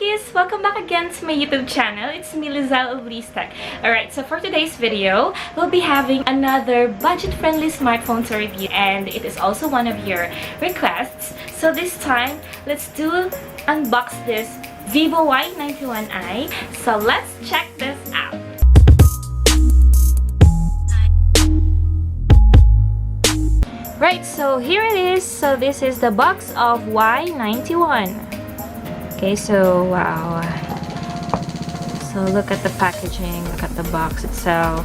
cookies! Welcome back again to my YouTube channel. It's me, Lizelle of LizTech. Alright, so for today's video, we'll be having another budget-friendly smartphone to review, and it is also one of your requests. So this time, let's unbox this Vivo Y91i. So let's check this out. Right, so here it is. So this is the box of Y91. Okay, so wow. So look at the packaging, look at the box itself.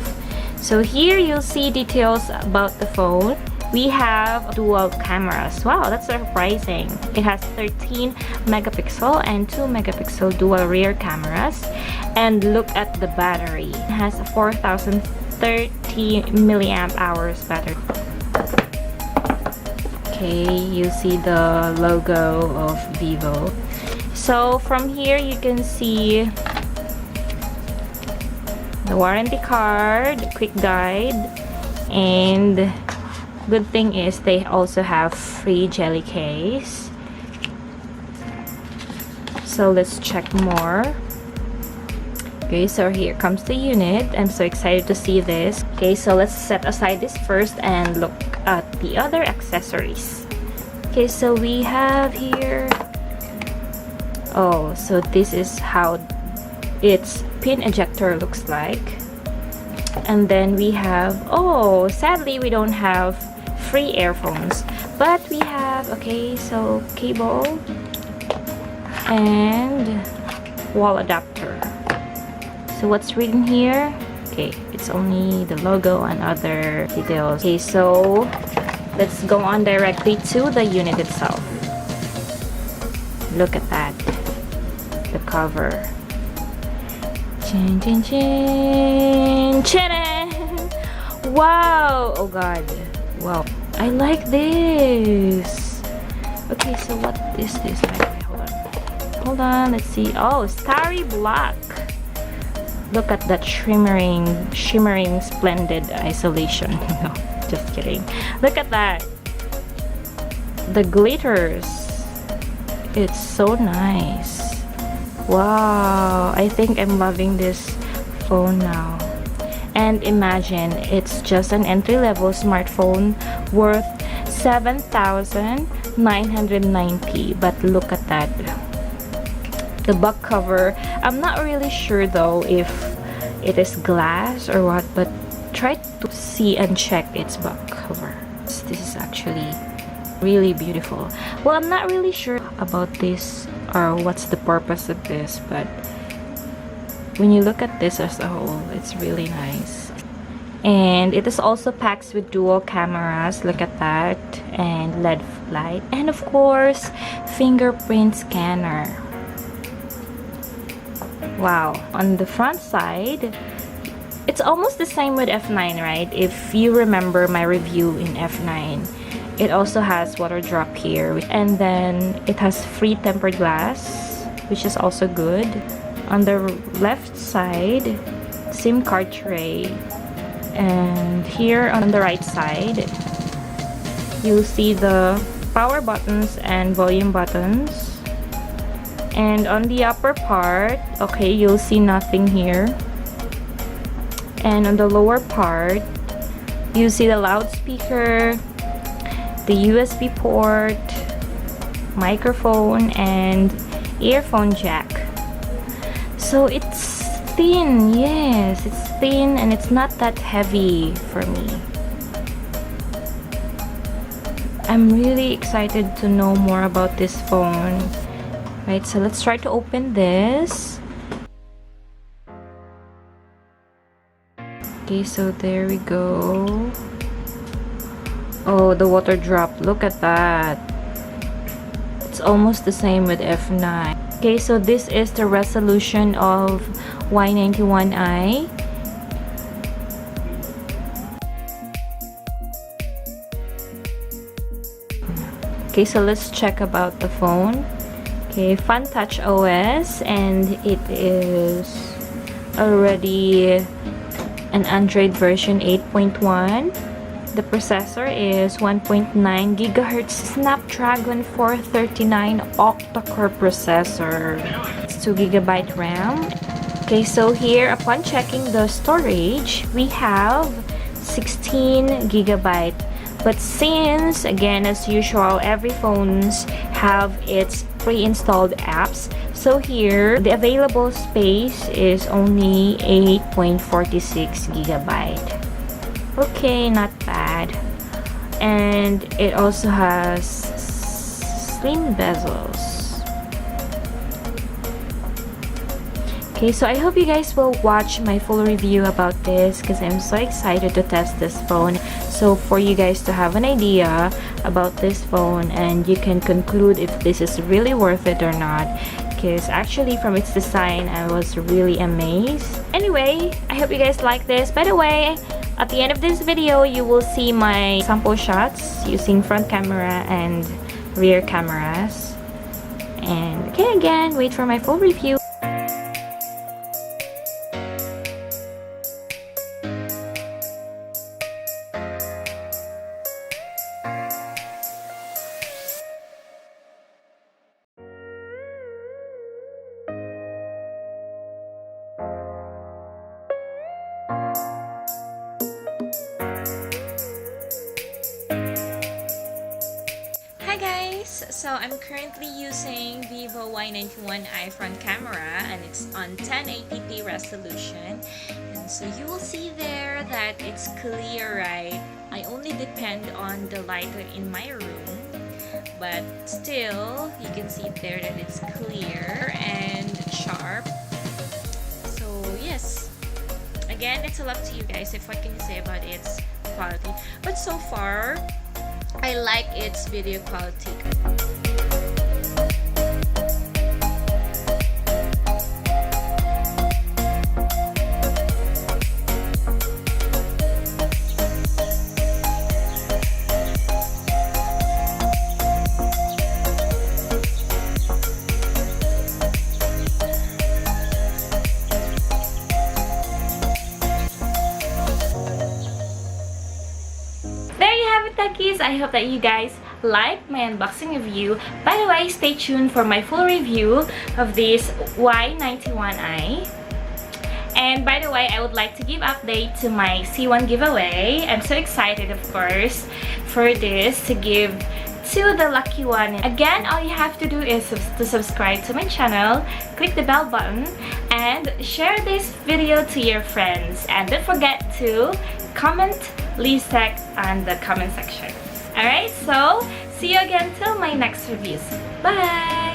So here you'll see details about the phone. We have dual cameras. Wow, that's surprising. It has 13 megapixel and 2 megapixel dual rear cameras. And look at the battery. It has a 4030 milliamp hours battery. Okay, you see the logo of Vivo. So from here you can see the warranty card, quick guide, and good thing is they also have free jelly case. So let's check more. Okay, so here comes the unit. I'm so excited to see this. Okay, so let's set aside this first and look at the other accessories. Okay, so we have here, oh, so this is how its pin ejector looks like. And then we have, oh, sadly we don't have free earphones, but we have, okay, so cable and wall adapter. So what's written here? Okay, it's only the logo and other details. Okay, so let's go on directly to the unit itself. Look at that, the cover. Chin, chin, chin, chin. Wow, oh god, wow, I like this. Okay, so what is this? Hold on, let's see. Oh, starry black. Look at that shimmering splendid isolation. No, just kidding. Look at that, the glitters. It's so nice. Wow, I think I'm loving this phone now. And imagine, it's just an entry-level smartphone worth 7,990. But look at that, the back cover. I'm not really sure though if it is glass or what, but try to see and check its back cover. This is actually really beautiful. Well, I'm not really sure about this or what's the purpose of this, but when you look at this as a whole, it's really nice. And it is also packed with dual cameras, look at that, and LED light, and of course fingerprint scanner. Wow, on the front side, it's almost the same with F9, right? If you remember my review in F9, it also has water drop here, and then it has free tempered glass, which is also good. On the left side, SIM card tray, and here on the right side you'll see the power buttons and volume buttons. And on the upper part, okay, you'll see nothing here. And on the lower part, you see the loudspeaker, the USB port, microphone, and earphone jack. So it's thin, yes, it's thin, and it's not that heavy for me. I'm really excited to know more about this phone. Right, so let's try to open this. Okay, so there we go. Oh, the water drop, look at that. It's almost the same with F9. Okay, so this is the resolution of Y91i. Okay, so let's check about the phone. Okay, Fun Touch OS, and it is already an Android version 8.1. The processor is 1.9 GHz Snapdragon 439 octa-core processor. It's 2 GB RAM. Okay, so here, upon checking the storage, we have 16 GB. But since, again, as usual, every phones have its pre-installed apps, so here, the available space is only 8.46 GB. Okay, not bad. And it also has slim bezels. Okay, so I hope you guys will watch my full review about this because I'm so excited to test this phone. So for you guys to have an idea about this phone and you can conclude if this is really worth it or not. Because actually from its design, I was really amazed. Anyway, I hope you guys like this. By the way, at the end of this video, you will see my sample shots using front camera and rear cameras. And okay, again, wait for my full review. Hi guys! So I'm currently using Vivo Y91i front camera and it's on 1080p resolution. And so you will see there that it's clear, right? I only depend on the light in my room, but still you can see there that it's clear and sharp. So yes, again, it's all up to you guys if what can you say about its quality. But so far, I like its video quality. Techies, I hope that you guys like my unboxing review. By the way, stay tuned for my full review of this Y91i. And by the way, I would like to give update to my C1 giveaway. I'm so excited, of course, for this to give to the lucky one. Again, all you have to do is to subscribe to my channel, click the bell button, and share this video to your friends. And don't forget to comment LizTech on the comment section. Alright, so see you again till my next reviews. Bye!